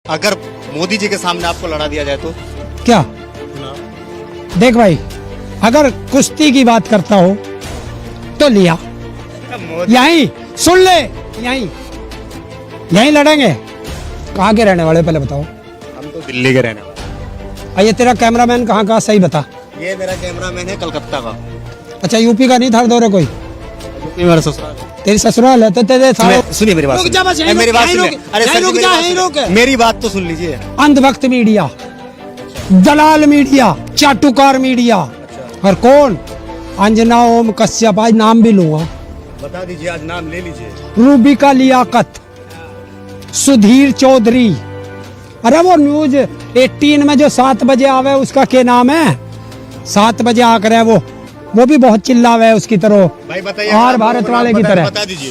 अगर मोदी जी के सामने आपको लड़ा दिया जाए तो क्या? देख भाई, अगर कुश्ती की बात करता हो तो लिया यहीं, सुन ले, यहीं लड़ेंगे। कहाँ के रहने वाले पहले बताओ? हम तो दिल्ली के रहने वाले। ये तेरा कैमरामैन कहाँ का, सही बता। ये मेरा कैमरामैन है कलकत्ता का। अच्छा, यूपी का नहीं था दौरे कोई? यूपी मेरा ससुराल है। तेरी ससुराल है तो तेरे सुनिए मेरी बात, रुक जा बस, यहीं मेरी बात सुनिए। अरे यहीं सर जी, रुक जा, यहीं रुक। मेरी बात तो सुन लीजिए। अंधभक्त मीडिया, दलाल मीडिया, चाटुकार मीडिया, और कौन? अंजना ओम कश्यप, आज नाम भी लूंगा। बता दीजिए, आज नाम ले लीजिए। रूबिका लियाकत, सुधीर चौधरी। अरे वो न्यूज 18 में जो 7 बजे आवे उसका क्या नाम है? 7 बजे आकर है वो भी बहुत चिल्लावे है उसकी तरह, भाई बताइए, और भारत वाले की तरह। बता दीजिए।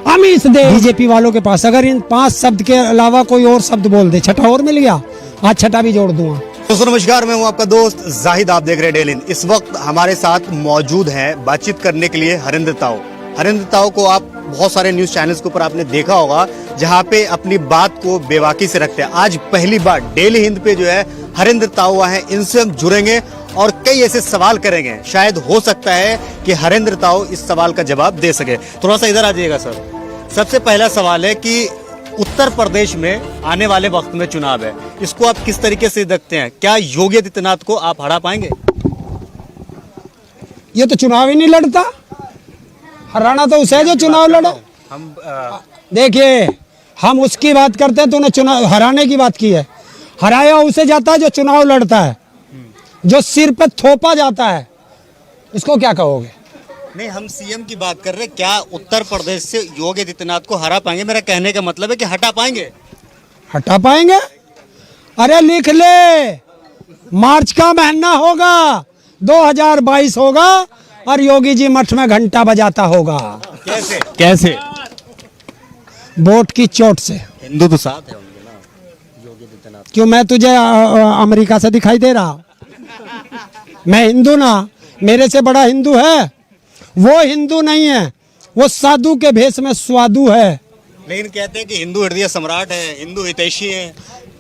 अमीश दे बीजेपी वालों के पास अगर इन 5 शब्द के अलावा कोई और शब्द बोल दे, छठा और मिल गया, आज छठा भी जोड़ दूंगा। दोस्तों नमस्कार, मैं हूं आपका दोस्त जाहिद, आप देख रहे हैं डेली इन। इस वक्त हमारे साथ मौजूद हैं बातचीत करने के लिए हरिंद्र ताऊ। हरिंद्र ताऊ को आप बहुत सारे न्यूज चैनल्स के ऊपर आपने देखा होगा, जहां पे अपनी बात को बेबाकी से रखते हैं। आज पहली बार डेली हिंद पे जो है हरिंद्र ताऊ आए हैं, इनसे हम जुड़ेंगे और कई ऐसे सवाल करेंगे। शायद हो सकता है कि हरिंद्र ताऊ इस सवाल का जवाब दे सके। थोड़ा सा इधर आ जाइएगा सर। सबसे पहला सवाल है कि उत्तर प्रदेश में आने वाले वक्त में चुनाव है, इसको आप किस तरीके से देखते हैं? क्या योगी आदित्यनाथ को आप हरा पाएंगे? ये तो चुनाव ही नहीं लड़ता, हराना तो उसे है जो चुनाव लड़े। हम देखिए, हम उसकी बात करते हैं, तूने चुनाव हराने की बात की है। हराया उसे जाता है जो चुनाव लड़ता है, जो सिर पे थोपा जाता है, इसको क्या कहोगे? नहीं, हम सीएम की बात कर रहे हैं। क्या उत्तर प्रदेश से योगी आदित्यनाथ को हरा पाएंगे? मेरा कहने का मतलब है कि हटा पाएंगे। हटा पाएंगे? अरे लिख ले, मार्च का महीना होगा, 2022 होगा और योगी जी मठ में घंटा बजाता होगा। कैसे कैसे? वोट की चोट से। हिंदू तो साथ है उनके ना, योगी आदित्यनाथ। क्यों, मैं तुझे अमेरिका से दिखाई दे रहा? मैं हिंदू ना, मेरे से बड़ा हिंदू है? वो हिंदू नहीं है, वो साधु के भेष में स्वादु है। लेकिन कहते हैं कि हिंदू हृदय सम्राट है, हिंदू हितैषी है।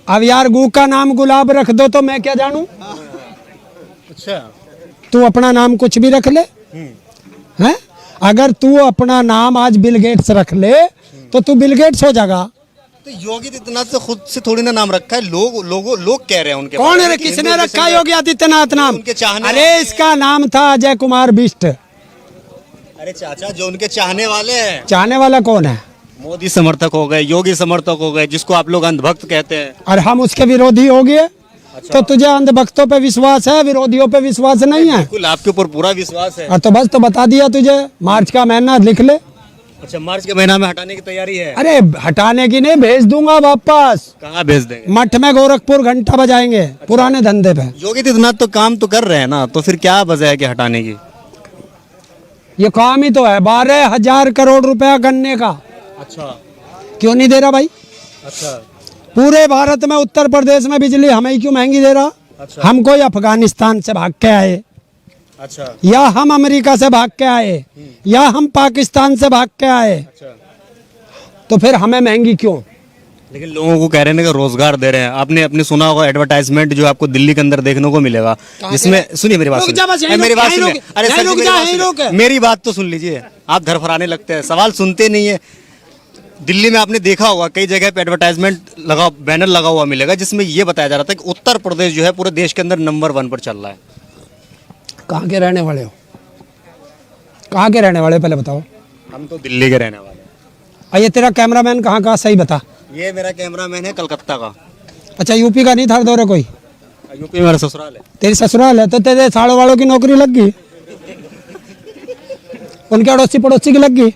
अब यार, गू का नाम गुलाब रख दो तो मैं क्या जानूं? अच्छा, तू अपना नाम कुछ भी रख ले, हैं? अगर तू अपना नाम आज बिल गेट्स रख ले तो तू बिल गेट्स हो जाएगा। तो योगी आदित्यनाथ से खुद से थोड़ी ना नाम रखा है, लोग कह रहे हैं उनके। कौन है? किसने रखा योगी आदित्यनाथ नाम? उनके चाहने। अरे इसका नाम था अजय कुमार बिष्ट। अरे चाचा, जो उनके चाहने वाले हैं। चाहने वाला कौन है? मोदी समर्थक हो गए, योगी समर्थक हो गए, जिसको आप लोग अंधभक्त कहते हैं। और हम उसके विरोधी हो गए। तो तुझे अंधभक्तों पे विश्वास है, विरोधियों पे विश्वास नहीं है? बिल्कुल, आपके ऊपर पूरा विश्वास है। तो बस, तो बता दिया तुझे, मार्च का महीना लिख ले। अच्छा, मार्च के महीना में हटाने की तैयारी है? अरे हटाने की नहीं, भेज दूंगा वापस। कहाँ भेज देंगे? मठ में गोरखपुर घंटा बजाएंगे। अच्छा। पुराने धंधे पे। योगी आदित्यनाथ तो काम तो कर रहे हैं ना, तो फिर क्या वजह है कि हटाने की? ये काम ही तो है, 12,000 करोड़ रुपया गन्ने का। अच्छा, क्यों नहीं दे रहा भाई? अच्छा, पूरे भारत में उत्तर प्रदेश में बिजली हमें ही क्यों महंगी दे रहा? अच्छा। हम कोई अफगानिस्तान से भाग के आए, अच्छा, या हम अमेरिका से भाग के आए, या हम पाकिस्तान से भाग के आए, अच्छा। तो फिर हमें महंगी क्यों? लेकिन लोगों को कह रहे हैं कि रोजगार दे रहे हैं। आपने अपने सुना होगा एडवर्टाइजमेंट जो आपको दिल्ली के अंदर देखने को मिलेगा, जिसमें, सुनिए मेरी बात रुक जा बस, सुनिए। यहीं मेरी रुक, बात यहीं सुनिए। रुक, अरे यहीं सर जी, रुक मेरी जा, बात यहीं रुक। सुनिए। मेरी बात तो सुन लीजिए। आप धरफराने लगते हैं, सवाल सुनते नहीं है। दिल्ली में आपने देखा होगा कई जगह पे एडवर्टाइजमेंट लगा, बैनर लगा हुआ मिलेगा, जिसमें ये बताया जा रहा था कि उत्तर प्रदेश जो है पूरे देश के अंदर नंबर 1 पर चल रहा है। कहाँ के रहने वाले हो? कहाँ के रहने वाले पहले बताओ? हम तो दिल्ली के रहने वाले हैं। और ये तेरा कैमरामैन कहाँ का, सही बता। ये मेरा कैमरामैन है कलकत्ता का। अच्छा, यूपी का नहीं था दौरे कोई? यूपी मेरा ससुराल है। तेरी ससुराल है तो तेरे साड़ों वालों की नौकरी लग गई, उनके अड़ोसी पड़ोसी की लग गई,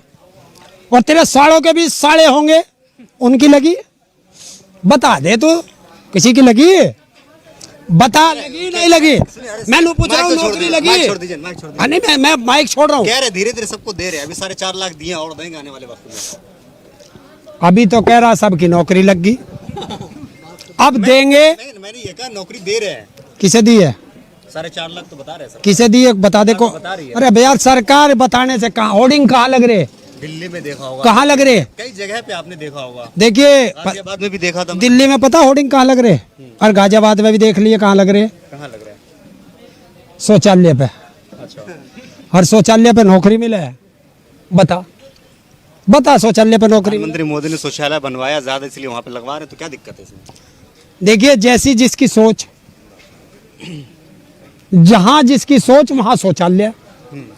और तेरे साड़ों के भी साड़े होंगे, उनकी लगी? बता दे तू, किसी की लगी? बता, लगी नहीं लगी? मैं पूछ रहा हूँ, नौकरी लगी? नहीं, मैं माइक छोड़ रहा हूँ। कह रहे धीरे धीरे सबको दे रहे हैं, अभी 4.5 लाख दिए और देंगे आने वाले वक्त में। अभी तो कह रहा सबकी नौकरी लग गई, अब देंगे। मैंने ये कहा नौकरी दे रहे हैं। किसे दी है? 4.5 लाख तो बता रहे हैं। किसे दी है बता दे को? बता रही है। अरे भैया, सरकार बताने से कहाँ, होर्डिंग कहाँ लग रहे? दिल्ली में देखा होगा, कहाँ लग रहे? कई जगह पे आपने देखा होगा, देखिए गाजियाबाद में भी देखा था। दिल्ली में पता होर्डिंग कहाँ लग रहे, और गाजियाबाद में भी देख लिए कहाँ लग रहे, कहाँ लग रहा है? शौचालय पे। अच्छा, हर शौचालय पे नौकरी मिले है, बता बता शौचालय पे नौकरी मिले। प्रधानमंत्री मोदी ने शौचालय बनवाया ज्यादा, इसलिए वहाँ पे लगवा रहे हैं, तो क्या दिक्कत है इसमें? देखिए जैसी जिसकी सोच, जहां जिसकी सोच वहां शौचालय,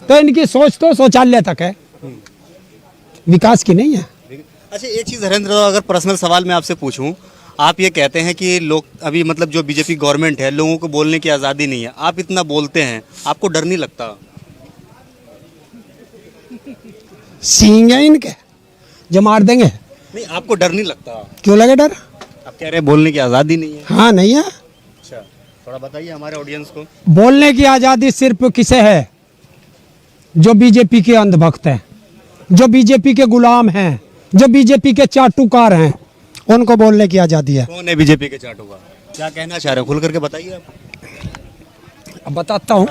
तो इनकी सोच तो शौचालय तक है, विकास की नहीं है। अच्छा, एक चीज हरेंद्र, अगर पर्सनल सवाल मैं आपसे पूछूं, आप ये कहते हैं कि लोग अभी मतलब जो बीजेपी गवर्नमेंट है, लोगों को बोलने की आज़ादी नहीं है, आप इतना बोलते हैं, आपको डर नहीं लगता? सींग है इनके जो मार देंगे। नहीं, आपको डर नहीं लगता? क्यों लगे डर? आप कह रहे हैं बोलने की आज़ादी नहीं है। हाँ नहीं है। अच्छा, थोड़ा बताइए हमारे ऑडियंस को। बोलने की आजादी सिर्फ किसे है? जो बीजेपी के अंधभक्त हैं, जो बीजेपी के गुलाम हैं, जो बीजेपी के चाटुकार हैं, उनको बोलने की आजादी है। कौन है बीजेपी के चाटुकार? क्या कहना चाह रहे हो, खुल करके बताइए आप। अब बताता हूँ।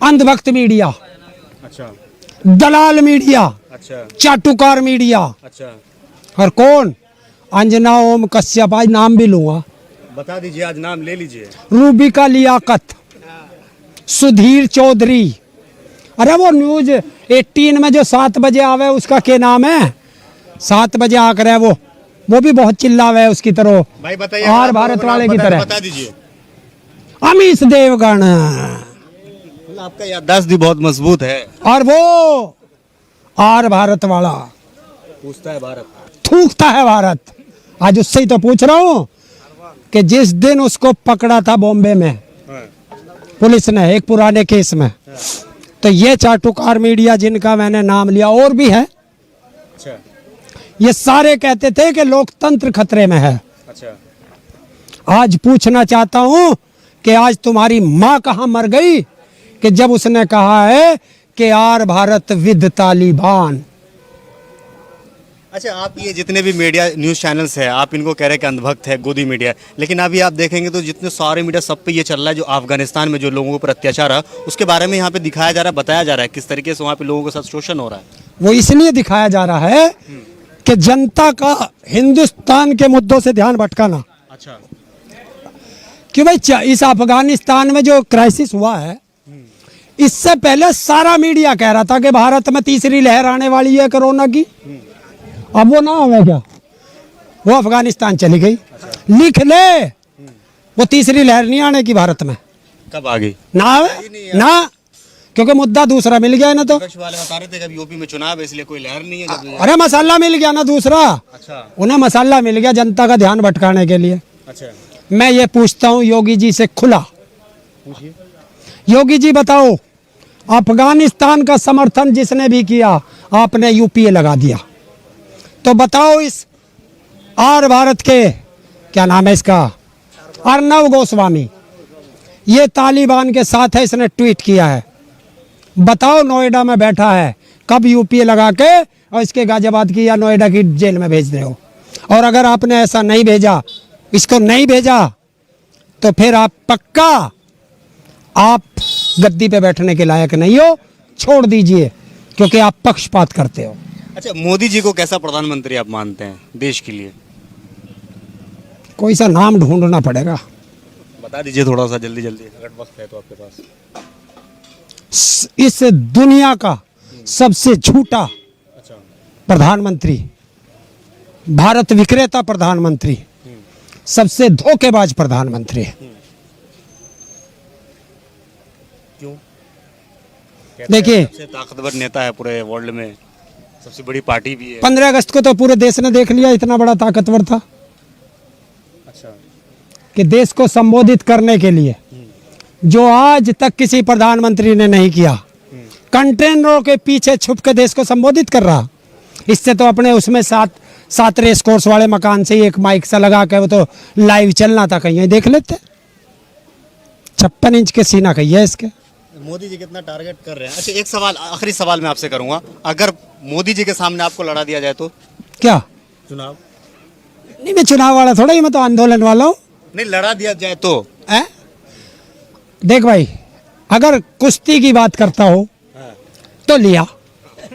अंधभक्त मीडिया, अच्छा दलाल मीडिया, अच्छा चाटुकार मीडिया, अच्छा, और कौन? अंजना ओम कश्यप, आज नाम भी लूंगा, बता दीजिए, आज नाम ले लीजिए। रूबिका लियाकत, सुधीर चौधरी। अरे वो न्यूज 18 में जो 7 बजे आवे, उसका क्या नाम है? 7 बजे आकर है वो भी बहुत चिल्लावे उसकी तरह, भाई बताइए, आर आप भारत नाम वाले की बता- तरह। बता दीजिए। अमीश देवगन, आपका याददाश्त भी बहुत मजबूत है। और वो आर भारत वाला पूछता है भारत। थूकता है भारत। आज उससे ही तो पूछ रहा हूँ कि जिस दिन उसको पकड़ा था बॉम्बे में पुलिस ने एक पुराने केस में, तो ये चाटुकार मीडिया जिनका मैंने नाम लिया और भी है, अच्छा ये सारे कहते थे कि लोकतंत्र खतरे में है। अच्छा, आज पूछना चाहता हूं कि आज तुम्हारी मां कहां मर गई कि जब उसने कहा है कि आर भारत विद तालिबान। अच्छा, आप ये जितने भी मीडिया न्यूज़ चैनल्स है, आप इनको कह रहे हैं कि अंधभक्त है, गोदी मीडिया, लेकिन अभी आप देखेंगे तो जितने सारे मीडिया सब पे ये चल रहा है, जो अफगानिस्तान में जो लोगों के ऊपर अत्याचार है, उसके बारे में यहाँ पे दिखाया जा रहा है, बताया जा रहा है किस तरीके से वहाँ पे लोगों के साथ शोषण हो रहा है। वो इसलिए दिखाया जा रहा है कि जनता का हिंदुस्तान के मुद्दों से ध्यान भटकाना। अच्छा, कि भाई इस अफगानिस्तान में जो क्राइसिस हुआ है, इससे पहले सारा मीडिया कह रहा था कि भारत में तीसरी लहर आने वाली है कोरोना की। अब वो ना हो क्या? वो अफगानिस्तान चली गई। लिख ले, वो तीसरी लहर नहीं आने की भारत में। कब आ गई? ना आवे ना, क्योंकि मुद्दा दूसरा मिल गया ना। तो विपक्ष वाले बता रहे थे कि अभी यूपी में चुनाव है, इसलिए कोई लहर नहीं है जब। अरे मसाला मिल गया ना दूसरा। अच्छा उन्हें मसाला मिल गया जनता का ध्यान भटकाने के लिए। अच्छा, मैं ये पूछता हूँ योगी जी से खुला, पूछिए। योगी जी बताओ, अफगानिस्तान का समर्थन जिसने भी किया आपने यूपीए लगा दिया, तो बताओ इस आर भारत के क्या नाम है इसका, अर्नव गोस्वामी, ये तालिबान के साथ है, इसने ट्वीट किया है। बताओ नोएडा में बैठा है, कब यूपीए लगा के और इसके गाजियाबाद की या नोएडा की जेल में भेज रहे हो। और अगर आपने ऐसा नहीं भेजा, इसको नहीं भेजा, तो फिर आप पक्का आप गद्दी पे बैठने के लायक नहीं हो, छोड़ दीजिए, क्योंकि आप पक्षपात करते हो। अच्छा, मोदी जी को कैसा प्रधानमंत्री आप मानते हैं देश के लिए? कोई सा नाम ढूंढना पड़ेगा। बता दीजिए थोड़ा सा जल्दी जल्दी, अगर वक्त है तो आपके पास। इस दुनिया का सबसे झूठा अच्छा, प्रधानमंत्री, भारत विक्रेता प्रधानमंत्री, सबसे धोखेबाज प्रधानमंत्री। क्यों? देखिए, सबसे ताकतवर नेता है पूरे वर्ल्ड में, सबसे बड़ी पार्टी भी है। 15 अगस्त को तो पूरे देश ने देख लिया, इतना बड़ा ताकतवर था अच्छा, कि देश को संबोधित करने के लिए जो आज तक किसी प्रधानमंत्री ने नहीं किया, कंटेनरों के पीछे छुप के देश को संबोधित कर रहा। इससे तो अपने उसमें सात रेस कोर्स वाले मकान से ही एक माइक सा लगा के वो तो लाइव चलना था, कहीं देख लेते। 56 इंच के सीना कही है इसके। मोदी जी कितना टारगेट कर रहे हैं। अच्छा, एक सवाल, आखिरी सवाल मैं आपसे करूंगा, अगर मोदी जी के सामने आपको लड़ा दिया जाए तो क्या चुनाव? नहीं, मैं चुनाव वाला थोड़ा ही, मैं तो आंदोलन वाला हूँ। नहीं, लड़ा दिया जाए तो? देख भाई, अगर कुश्ती की बात करता हो तो लिया,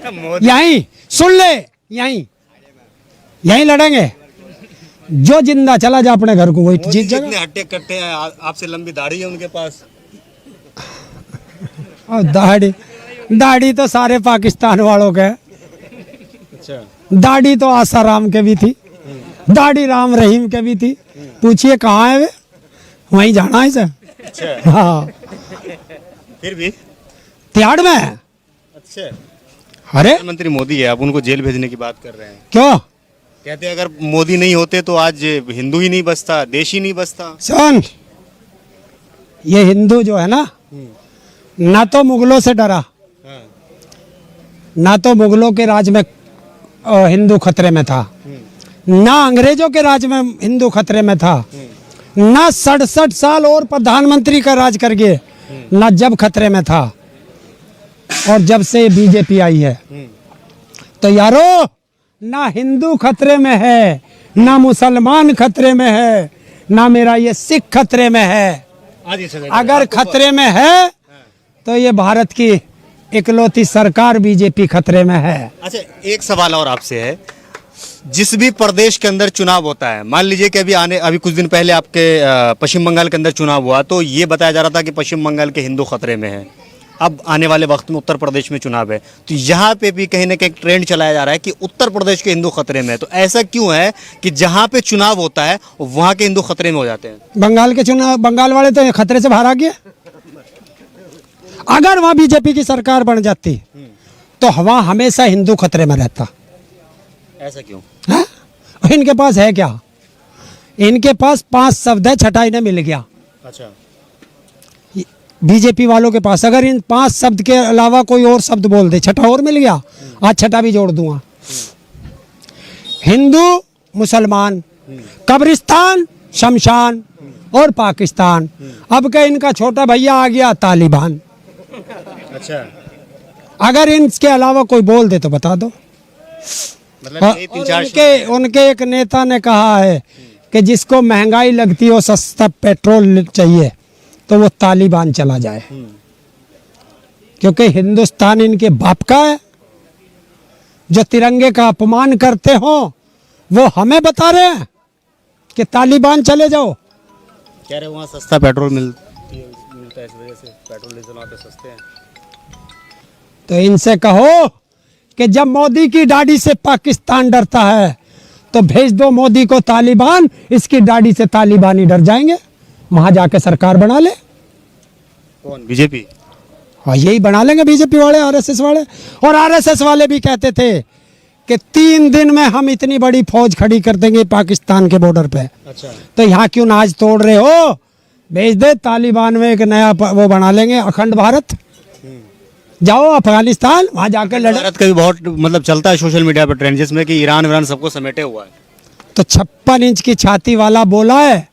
मोदी यहीं सुन ले, यहीं लड़ेंगे। जो जिंदा चला जा अपने घर को वही मोदी जीत जितने जाएगा। हट्टे कट्टे हैं, आपसे लंबी दाढ़ी है उनके पास। और दाढ़ी तो सारे पाकिस्तान वालों के है। अच्छा, दाढ़ी तो आसाराम के भी थी, दाढ़ी राम रहीम के भी थी। पूछिए कहाँ है वे, वहीं जाना है सर। अच्छा, हाँ, फिर भी तिहाड़ में। अच्छा, अरे प्रधानमंत्री मोदी है, आप उनको जेल भेजने की बात कर रहे हैं। क्यों? कहते हैं अगर मोदी नहीं होते तो आज हिंदू ही नहीं बचता, देश ही नहीं बचता। सुन, ये हिंदू जो है ना तो मुगलों से डरा, हाँ, ना तो मुगलों के राज में हिंदू खतरे में था, ना अंग्रेजों के राज में हिंदू खतरे में था, ना 67 साल और प्रधानमंत्री का राज करके ना जब खतरे में था। और जब से बीजेपी आई है तो यारो ना हिंदू खतरे में है, ना मुसलमान खतरे में है, ना मेरा ये सिख खतरे में है। आज ये समय अगर खतरे में है तो ये भारत की इकलौती सरकार बीजेपी खतरे में है। अच्छा, एक सवाल और आपसे है, जिस भी प्रदेश के अंदर चुनाव होता है, मान लीजिए कि अभी कुछ दिन पहले आपके पश्चिम बंगाल के अंदर चुनाव हुआ, तो ये बताया जा रहा था कि पश्चिम बंगाल के हिंदू खतरे में है। अब आने वाले वक्त में उत्तर प्रदेश में चुनाव है, तो यहाँ पे भी कहीं ना कहीं ट्रेंड चलाया जा रहा है कि उत्तर प्रदेश के हिंदू खतरे में है। तो ऐसा क्यों है कि जहाँ पे चुनाव होता है वहाँ के हिंदू खतरे में हो जाते हैं? बंगाल के चुनाव, बंगाल वाले तो खतरे से बाहर आ गए। अगर वहां बीजेपी की सरकार बन जाती तो वहां हमेशा हिंदू खतरे में रहता। ऐसा क्यों? है? इनके पास है क्या? इनके पास 5 शब्द है, छठा इन्हें मिल गया। अच्छा, बीजेपी वालों के पास अगर इन 5 शब्द के अलावा कोई और शब्द बोल दे, छठा और मिल गया। आज छठा भी जोड़ दूंगा, हिंदू मुसलमान, कब्रिस्तान शमशान और पाकिस्तान। अब का इनका छोटा भैया आ गया तालिबान। अच्छा, अगर इनके अलावा कोई बोल दे तो बता दो। मतलब और ये 3-4 उनके एक नेता ने कहा है कि जिसको महंगाई लगती हो, सस्ता पेट्रोल चाहिए, तो वो तालिबान चला जाए, क्योंकि हिंदुस्तान इनके बाप का है। जो तिरंगे का अपमान करते हो वो हमें बता रहे हैं कि तालिबान चले जाओ। कह रहे वहाँ सस्ता पेट्रोल मिलता है, इस वजह से पेट्रोल डीजल वहाँ पे सस्ते हैं। तो इनसे कहो कि जब मोदी की दाढ़ी से पाकिस्तान डरता है तो भेज दो मोदी को तालिबान, इसकी दाढ़ी से तालिबानी डर जाएंगे, वहां जाके सरकार बना ले। कौन? बीजेपी? हाँ, यही बना लेंगे बीजेपी वाले, आरएसएस वाले। और आरएसएस वाले भी कहते थे कि 3 दिन में हम इतनी बड़ी फौज खड़ी कर देंगे पाकिस्तान के बॉर्डर पे। अच्छा, तो यहाँ क्यों नाच तोड़ रहे हो? भेज दे, तालिबान में एक नया वो बना लेंगे, अखंड भारत। जाओ अफगानिस्तान, वहां जाकर लड़े। भारत का भी बहुत मतलब चलता है सोशल मीडिया पर ट्रेंड, जिसमें कि ईरान सबको समेटे हुआ है। तो 56 इंच की छाती वाला बोला है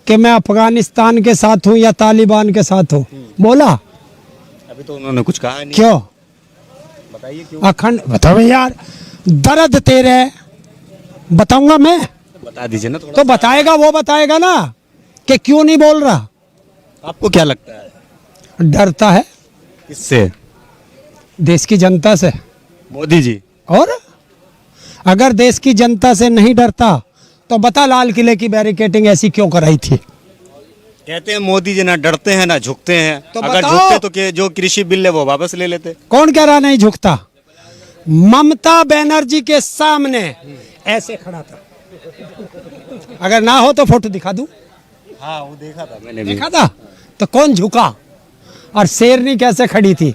कि मैं अफगानिस्तान के साथ हूँ या तालिबान के साथ हूँ? बोला? अभी तो उन्होंने कुछ कहा नहीं। क्यों? बताइए क्यों? अखंड बताओ यार, दर्द तेरे बताऊंगा मैं, बता दीजिए ना थोड़ा। तो बताएगा, वो बताएगा ना कि क्यों नहीं बोल रहा। आपको क्या लगता है? डरता है किससे? देश की जनता से। मोदी जी? और अगर देश की जनता से नहीं डरता तो बता लाल किले की बैरिकेडिंग ऐसी क्यों कराई थी? कहते हैं मोदी जी ना डरते हैं ना झुकते हैं। तो अगर बताओ। झुकते तो जो कृषि बिल है वो वापस ले लेते। कौन कह रहा नहीं झुकता? ममता बनर्जी के सामने ऐसे खड़ा था। अगर ना हो तो फोटो दिखा दूं। हाँ, वो देखा था मैंने भी। देखा था? तो कौन झुका? और शेरनी कैसे खड़ी थी?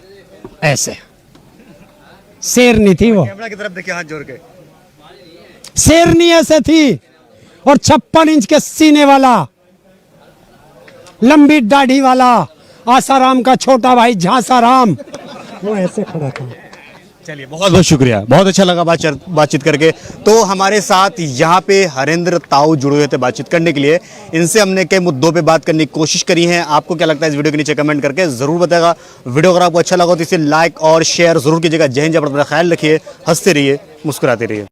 ऐसे शेरनी थी वो, कैमरा की तरफ देखिए, हाथ जोड़ के। शेरनी ऐसे थी। और 56 इंच के सीने वाला, लंबी दाढ़ी वाला आसाराम का छोटा भाई झांसाराम, वो ऐसे खड़ा था। चलिए, बहुत बहुत शुक्रिया, बहुत अच्छा लगा बातचीत करके। तो हमारे साथ यहाँ पे हरेंद्र ताऊ जुड़े हुए थे बातचीत करने के लिए। इनसे हमने कई मुद्दों पे बात करने की कोशिश करी है। आपको क्या लगता है इस वीडियो के नीचे कमेंट करके जरूर बताएगा। वीडियो अगर आपको अच्छा लगा तो इसे लाइक और शेयर जरूर कीजिएगा। जय हिंद, जय भारत, अपना ख्याल रखिए, हंसते रहिए, मुस्कुराते रहिए।